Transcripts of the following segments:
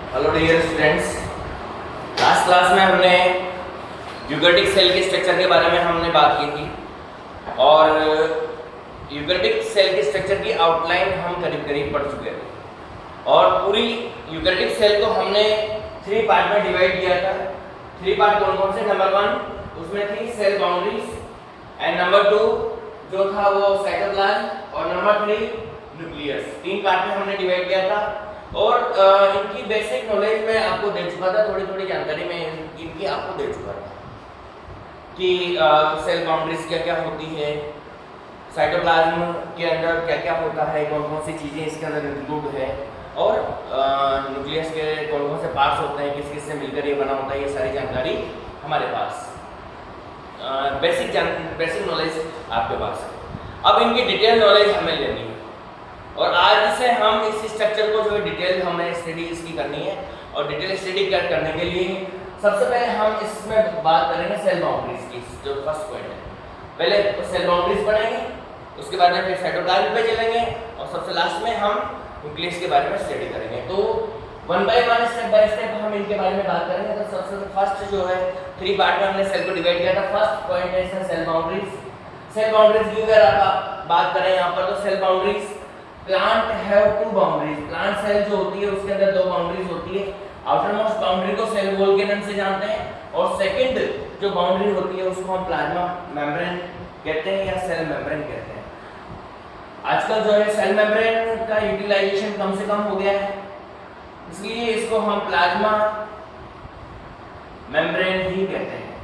Hello dear students, last class में हमने eukaryotic cell के स्ट्रक्चर के बारे में हमने बात की थी और यूकैरियोटिक सेल के स्ट्रक्चर की आउटलाइन हम करीब पढ़ चुके थे और पूरी यूकैरियोटिक सेल को हमने 3 पार्ट में डिवाइड किया था। 3 पार्ट कौन से? नंबर 1 उसमें थी सेल बाउंड्रीज एंड नंबर 2 जो था वो साइटोप्लाज्म और नंबर 3 न्यूक्लियस। 3 पार्ट में हमने डिवाइड किया था और इनकी बेसिक नॉलेज मैं आपको दे चुका था, थोड़ी जानकारी मैं इनकी आपको दे चुका था कि सेल बाउंड्रीज क्या होती है, साइटोप्लाज्म के अंदर क्या होता है, कौन सी चीज़ें इसके अंदर इंक्लूड है और न्यूक्लियस के कौन से पार्ट्स होते हैं, किस से मिलकर ये बना होता है, ये सारी जानकारी हमारे पास बेसिक नॉलेज आपके पास है। अब इनकी डिटेल नॉलेज हमें लेनी है और आज से हम इस स्ट्रक्चर को जो है डिटेल हमें स्टडी इसकी करनी है और डिटेल स्टडी करने के लिए सबसे पहले हम इसमें बात करेंगे सेल बाउंड्रीज की, जो फर्स्ट पॉइंट है। पहले सेल बाउंड्रीज पढ़ेंगे, उसके बाद में फिर साइटोप्लाज्म पे चलेंगे और सबसे लास्ट में हम न्यूक्लियस के बारे में स्टडी करेंगे। तो 1 बाय 1 स्टेप बाय स्टेप हम इनके बारे में बात करेंगे। तो सबसे फर्स्ट जो है 3 पार्ट में हमने सेल को डिवाइड किया था। फर्स्ट पॉइंट है इसका सेल बाउंड्रीज। सेल बाउंड्रीज की अगर आप बात करें यहाँ पर तो cell boundaries, plant have 2 boundaries. Plant cell जो होती है उसके अंदर 2 बाउंड्रीज होती है। आउटर मोस्ट बाउंड्री को सेल वॉल के नाम से जानते हैं और सेकंड जो बाउंड्री होती है उसको हम प्लाज्मा मेम्ब्रेन कहते हैं या सेल मेम्ब्रेन कहते हैं। आजकल जो है सेल मेम्ब्रेन का यूटिलाइजेशन कम से कम हो गया है, इसलिए इसको हम प्लाज्मा मेम्ब्रेन ही कहते हैं।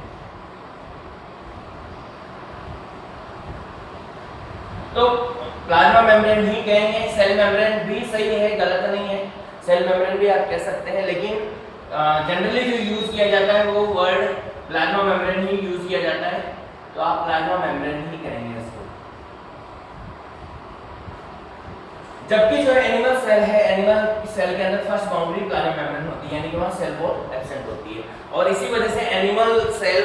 तो प्लाज्मा मेम्ब्रेन ही कहेंगे, सेल मेम्ब्रेन भी सही है, गलत नहीं है, सेल मेम्ब्रेन भी आप कह सकते हैं, लेकिन जनरली जो यूज किया जाता है वो वर्ड प्लाज्मा मेम्ब्रेन ही यूज किया जाता है, तो आप प्लाज्मा मेम्ब्रेन ही कहेंगे इसको। जबकि जो एनिमल सेल है, एनिमल सेल के अंदर फर्स्ट बाउंड्री प्लाज्मा मेम्ब्रेन होती है, यानी कि वहाँ सेल वॉल एब्सेंट होती है और इसी वजह से एनिमल सेल,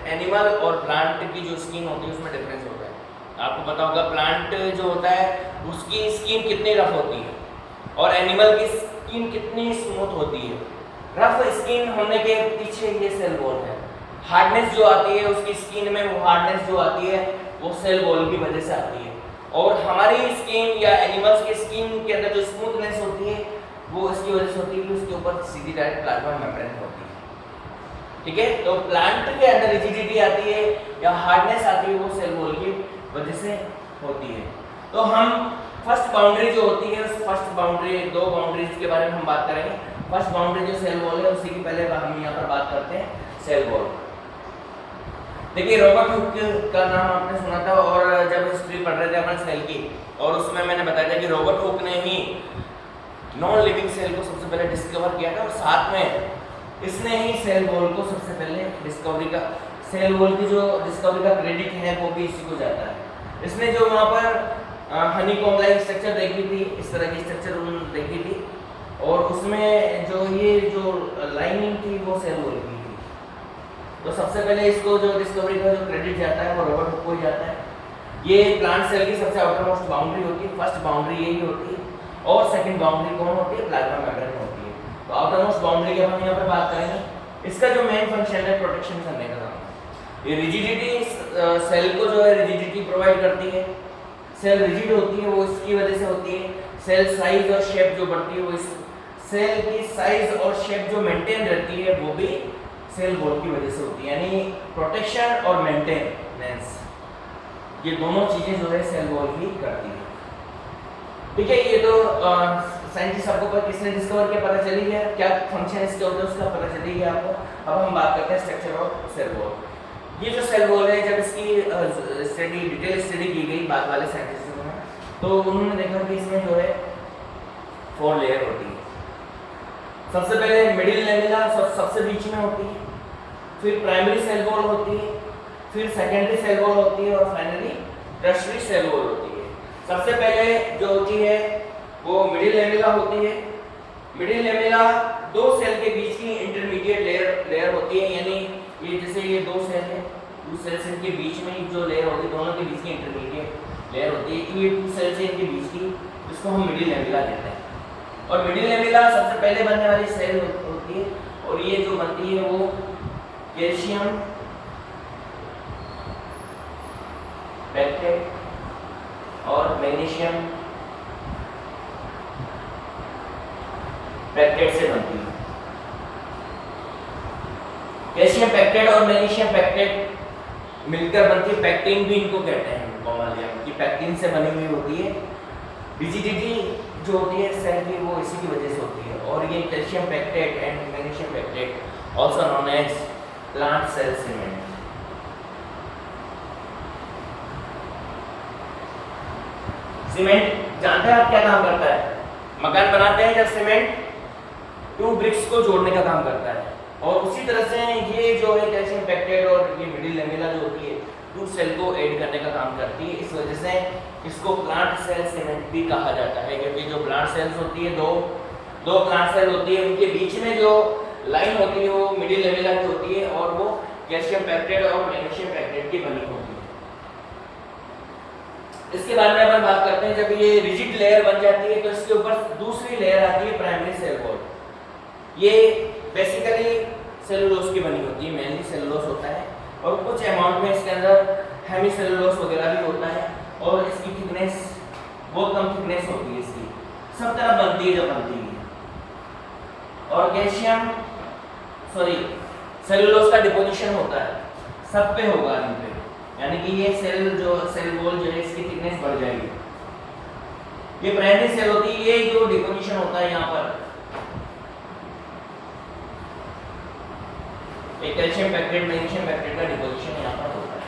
एनिमल और प्लांट की जो स्किन होती है उसमें डिफरेंस होता है। आपको पता होगा प्लांट जो होता है उसकी स्किन कितनी रफ होती है और एनिमल की स्किन कितनी स्मूथ होती है। रफ स्किन होने के पीछे ये सेल वॉल है। हार्डनेस जो आती है उसकी स्किन में, वो हार्डनेस जो आती है वो सेल वॉल की वजह से आती है और हमारी स्किन या एनिमल्स की स्किन के अंदर जो स्मूथनेस होती है वो इसकी वजह से होती है कि उसके ऊपर सीधी डायरेक्ट प्लाज्मा मेम्ब्रेन होती है। ठीक है, तो प्लांट के अंदर रिजिडिटी आती है या हार्डनेस आती है वो सेल वॉल की वजह से होती है। तो हम फर्स्ट बाउंड्री जो होती है उस फर्स्ट बाउंड्री, 2 बाउंड्रीज के बारे में हम बात करेंगे। फर्स्ट बाउंड्री जो सेल वॉल है उसी की पहले हम यहाँ पर बात करते हैं, सेल वॉल। देखिए रॉबर्ट हुक का नाम आपने सुना था और जब हिस्ट्री पढ़ रहे थे अपन सेल की और उसमें मैंने बताया था कि रॉबर्ट हुक ने ही नॉन लिविंग सेल को सबसे पहले डिस्कवर किया था और साथ में इसने ही सेल वॉल को सबसे पहले डिस्कवरी का, सेल वॉल की जो डिस्कवरी का क्रेडिट है वो भी इसी को जाता है। इसने जो वहाँ पर हनीकॉम्ब लाइक स्ट्रक्चर देखी थी, इस तरह की स्ट्रक्चर उन्होंने देखी थी और उसमें जो ये जो लाइनिंग थी वो सेल वॉल की थी। तो सबसे पहले इसको जो डिस्कवरी का जो क्रेडिट जाता है वो रॉबर्ट हुक को ही जाता है। ये प्लांट सेल की सबसे आउटर मोस्ट बाउंड्री होती है, फर्स्ट बाउंड्री यही होती है और सेकंड बाउंड्री कौन होती है? प्लाज्मा मेम्ब्रेन होती है। तो आउटर मोस्ट बाउंड्री की हम यहाँ पर बात करेंगे। इसका जो मेन फंक्शन है प्रोटेक्शन करने का काम। ये रिजिडिटी सेल को जो है रिजिडिटी प्रोवाइड करती है। सेल रिजिड होती है वो इसकी वजह से होती है। सेल साइज और शेप जो बढ़ती है वो इस सेल की साइज और शेप जो मेंटेन रहती है वो भी सेल वॉल की वजह से होती है, यानी प्रोटेक्शन और मेंटेनेंस ये दोनों चीजें जो है सेल वॉल ही करती है। ठीक है, ये तो साइंटिस्ट आपको पर किसने डिस्कवर किया पता चली गया, क्या फंक्शन इसके होते हैं उसका पता चली गया आपको। अब हम बात करते हैं स्ट्रक्चर ऑफ सेल वॉल। ये जो सेल वॉल है जब इसकी स्टडी, डिटेल स्टडी की गई बाद वाले साइंटिस्टों ने, तो उन्होंने देखा कि इसमें जो है 4 लेयर होती है। सबसे पहले मिडिल लेमिना सबसे बीच में होती है, फिर प्राइमरी सेल वॉल होती है, फिर सेकेंडरी सेल वॉल होती है और फाइनली टर्शियरी सेल वॉल होती है। सबसे पहले जो होती है वो मिडिल लेमिना होती है। मिडिल लेमिना 2 सेल के बीच की इंटरमीडिएट लेयर होती है, यानी ये जैसे ये 2 सेल है, 2 सेल के बीच में जो लेयर होती है दोनों के बीच की इंटरमीडिएट लेयर होती है। ये 2 सेल से इनके बीच की, इसको हम मिडिल लेमिना कहते हैं। और मिडिल लेमेला सबसे पहले बनने वाली सेल होती है, और ये जो बनती है वो कैल्शियम पेक्टेट और मैग्नीशियम पेक्टेट से बनती है। कैल्शियम पेक्टेट और मैग्नीशियम पेक्टेट मिलकर बनती है पैक्टिन, भी इनको कहते हैं कॉमनली कि पैक्टिन से बनी हुई होती है। रिजिडिटी जो होती है सेल की वो इसी की वजह से होती है। और ये calcium pectate and magnesium pectate also known as plant cell cement. Cement जानते हैं आप क्या काम करता है? मकान बनाते हैं जब सीमेंट टू ब्रिक्स को जोड़ने का काम करता है, और उसी तरह से ये जो है कैल्शियम पेक्टेट और ये मिडिल लेमेला जो होती है टू सेल को ऐड करने का काम करती है। इस वजह से इसको प्लांट सेल सीमेंट भी कहा जाता है, क्योंकि जो प्लांट सेल्स होती है दो प्लांट सेल होती है, उनके बीच में जो लाइन होती है वो मिडिल लेमेला की होती है, और वो कैल्शियम पेक्टेट और मैग्नीशियम पेक्टेट की बनी होती है। इसके बारे में अपन बात करते हैं, जब ये रिजिड लेयर बन जाती है तो इसके ऊपर दूसरी लेयर आती है प्राइमरी सेल वॉल। ये बेसिकली सेलुलोज की बनी होती है, मेनली सेलुलोज होता है, और कुछ अमाउंट में इसके अंदर हेमीसेलुलोज वगैरह भी होता है, और इसकी थिकनेस बहुत कम थिकनेस होती है इसकी, सब तरफ बनती है जब बनती है। और कैल्शियम सेलुलोज का डिपोजिशन होता है, सब पे होगा इन पे, यानी कि ये सेल वॉल जो है इसकी थिकनेस बढ़ जाएगी। ये प्राइमरी सेल होती है, ये जो डिपोजिशन होता है यहाँ पर एक कैल्शियम पेक्टेट मैग्नीशियम पेक्टेट का डिपोजिशन यहाँ पर होता है।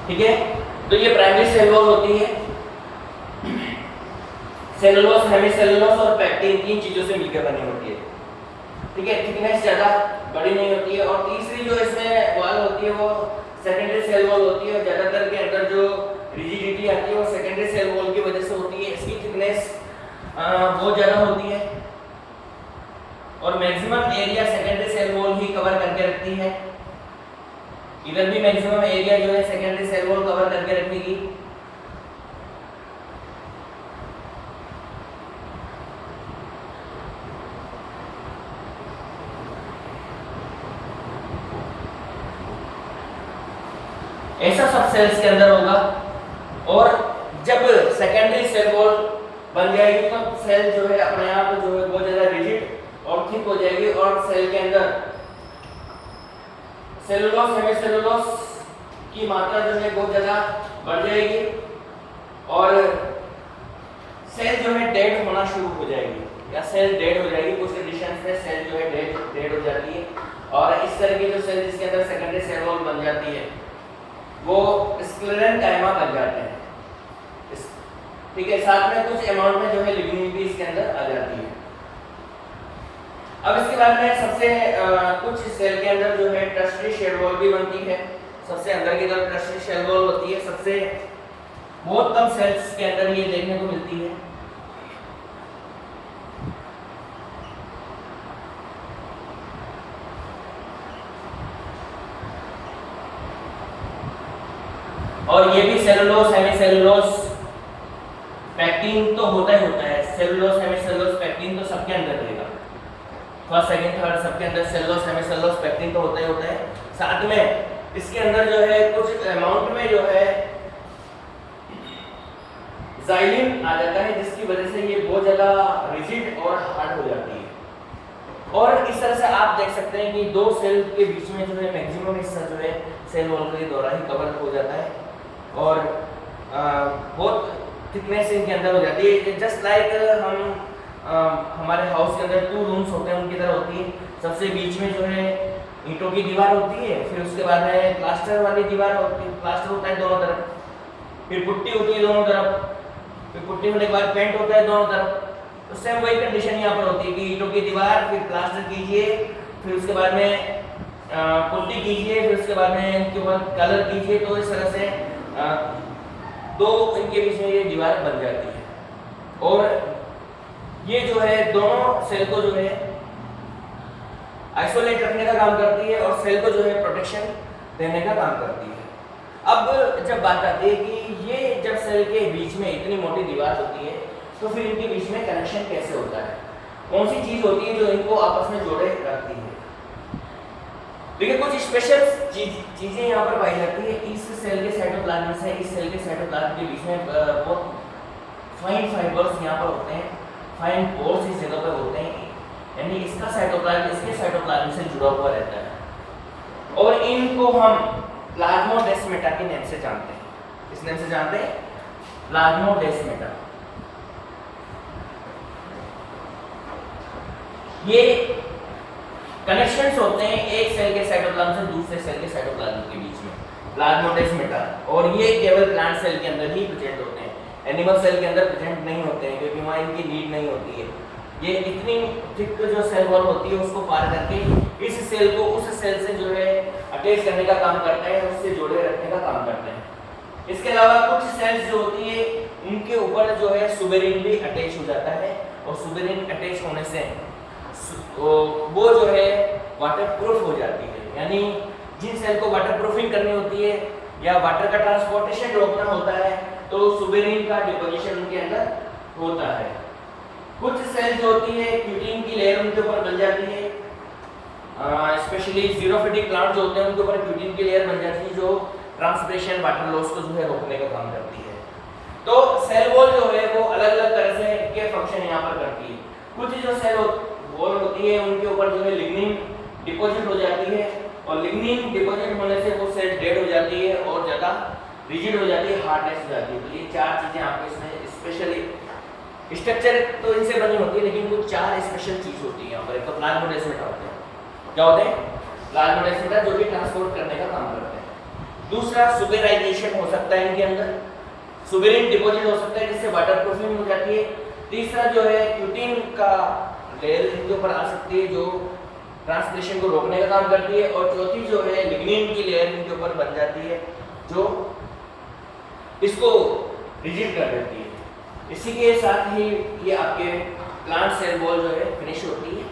ठीक है, तो ये प्राइमरी सेल वॉल होती है। सेलुलोज, हेमीसेलुलोज और पैक्टिन तीन चीजों से मिलकर बनी होती है। ठीक है, थिकनेस ज्यादा बड़ी नहीं होती है। और तीसरी जो इसमें वॉल होती है वो सेकेंडरी सेल वॉल होती है। ज्यादातर के अंदर जो रिजिडिटी आती है वो सेकेंडरी सेल वॉल की वजह से होती है। इसकी थिकनेस बहुत ज्यादा होती है, और maximum area secondary cell wall ही कवर करके रखती है। इधर भी मैक्सिमम एरिया जो है सेकेंडरी सेल वॉल कवर करके रखेगी। ऐसा सब सेल्स के अंदर होगा। और जब सेकेंडरी सेल वॉल बन जाएगी तो सेल जो है अपने आप जो है बहुत ज्यादा रिजिड और थिक हो जाएगी, और सेल के अंदर सेलुलोज हेमीसेलुलोज की मात्रा जो है बहुत ज्यादा बढ़ जाएगी, और सेल जो है डेड होना शुरू हो जाएगी, या सेल डेड हो जाएगी। कुछ कंडीशन में सेल जो है डेड हो जाती है, और इस तरह की जो सेल जिसके अंदर सेकेंडरी सेल वॉल बन जाती है वो स्क्लेरेंकाइमा बन जाते हैं। ठीक है, साथ में कुछ अमाउंट में जो है लिग्निन भी इसके अंदर आ जाती है। अब इसके बाद में सबसे कुछ सेल के अंदर जो है टर्शियरी सेल वॉल भी बनती है। सबसे अंदर की तरफ टर्शियरी सेल वॉल होती है, सबसे बहुत कम सेल्स के अंदर ये देखने को मिलती है। और ये भी सेलुलोज हेमीसेलुलोज पैक्टिन तो होता ही होता है। सेलुलोज हेमीसेलुलोज पैक्टिन तो सबके अंदर रहेगा, फर्स्ट सेकंड थर्ड सबके अंदर सेलुलोज हेमीसेलुलोज पैक्टिन तो होता ही होता है। साथ में इसके अंदर जो है कुछ अमाउंट में जो है जाइलिन आ जाता है, जिसकी वजह से ये बहुत ज्यादा रिजिड और हार्ड हो जाती है। और इस तरह से आप देख सकते हैं कि दो सेल के बीच में जो है मैक्सिमम हिस्सा जो है सेल वॉल के द्वारा ही कवर हो जाता है, और बहुत थिकनेस इनके अंदर हो जाती है। जस्ट लाइक हमारे हाउस के अंदर 2 रूम्स होते हैं उनकी तरह होती है। सबसे बीच में जो है ईंटों की दीवार होती है, फिर उसके बाद में प्लास्टर वाली दीवार होती है, प्लास्टर होता है दोनों तरफ, फिर पुट्टी होती है दोनों तरफ, फिर पुट्टी होने के बाद पेंट होता है दोनों तरफ। तो सेम वही कंडीशन यहाँ पर होती है कि ईंटों की दीवार, फिर प्लास्टर कीजिए, फिर उसके बाद में पुट्टी कीजिए, फिर उसके बाद में इनके ऊपर कलर कीजिए। तो इस तरह से दो इनके बीच में ये दीवार बन जाती है, और ये जो है दोनों सेल को जो है आइसोलेट रखने का काम करती है, और सेल को जो है प्रोटेक्शन देने का काम करती है। अब जब बात आती है कि ये जब सेल के बीच में इतनी मोटी दीवार होती है तो फिर इनके बीच में कनेक्शन कैसे होता है, कौन सी चीज होती है जो इनको आपस में जोड़े रखती है। देखिए कुछ स्पेशल चीजें यहाँ पर पाई जाती है। इस सेल के साइटोप्लाज्म से इस सेल के साइटोप्लाज्म के बीच में बहुत फाइन फाइबर्स यहाँ पर होते हैं, फाइन पोर्स इस जगह पर होते हैं, यानी इसका साइटोप्लाज्म इसके साइटोप्लाज्म से जुड़ा हुआ रहता है और इनको हम प्लाज्मोडेस्मेटा के नाम से जानते हैं। इस नाम से जानते हैं प्लाज्मोडेस्मेटा। ये कनेक्शंस होते हैं एक सेल के साइटोप्लाज्म से दूसरे सेल के साइटोप्लाज्म के बीच में, प्लाज्मोडेस्मेटा, और ये केवल प्लांट सेल के अंदर ही प्रेजेंट होते हैं, एनिमल सेल के अंदर प्रेजेंट नहीं होते हैं क्योंकि वहाँ इनकी नीड नहीं होती है। ये इतनी थिक जो सेल वॉल होती है उसको पार करके इस सेल को उस सेल से जो है अटैच करने का काम करते हैं, उससे जोड़े रखने का काम करते हैं। इसके अलावा कुछ सेल्स जो होती है उनके ऊपर जो है सुबेरिन भी अटैच हो जाता है और सुबेरिन अटैच होने से वो जो है वाटरप्रूफ हो जाती है, यानी जिन सेल को वाटरप्रूफिंग करनी होती है या वाटर का ट्रांसपोर्टेशन रोकना होता है तो सुबेरिन का डिपोजिशन उनके अंदर होता है। कुछ सेल जो होती है क्यूटीन की लेयर उनके ऊपर बन जाती है, स्पेशली जीरोफिटिक प्लांट जो होते हैं उनके ऊपर क्यूटीन की लेयर बन जाती है जो ट्रांसपिरेशन वाटर लॉस को जो है रोकने का काम करती है। तो सेल वॉल जो है वो अलग अलग तरह से के फंक्शन यहाँ पर करती है। कुछ जो सेल वॉल होती है उनके ऊपर जो है लिग्निन डिपॉजिट हो जाती है और लिग्निन डिपॉजिट होने से वो सेल डेड हो जाती है और ज़्यादा रिजिड हो जाती है, हार्डनेस हो जाती है। तो ये चार चीज़ें आपको इसमें स्पेशली स्ट्रक्चर तो इनसे बनी होती है लेकिन कुछ चार स्पेशल चीज़ होती है यहाँ पर। एक तो प्लाज्मोडेस्मेटा होते हैं, क्या होते हैं प्लाज्मोडेस्मेटा जो कि ट्रांसपोर्ट करने का काम करते हैं। दूसरा सुबेराइजेशन हो सकता है इनके अंदर, सुबेरिन डिपॉजिट हो सकता है जिससे वाटरप्रूफिंग हो जाती है। तीसरा जो है क्यूटीन का लेयर इनके ऊपर आ सकती है जो ट्रांसपिरेशन को रोकने का काम करती है। और चौथी जो है लिग्निन की लेयर इनके ऊपर बन जाती है जो इसको रिजिड कर देती है। इसी के साथ ही ये आपके प्लांट सेल वॉल जो है फिनिश होती है।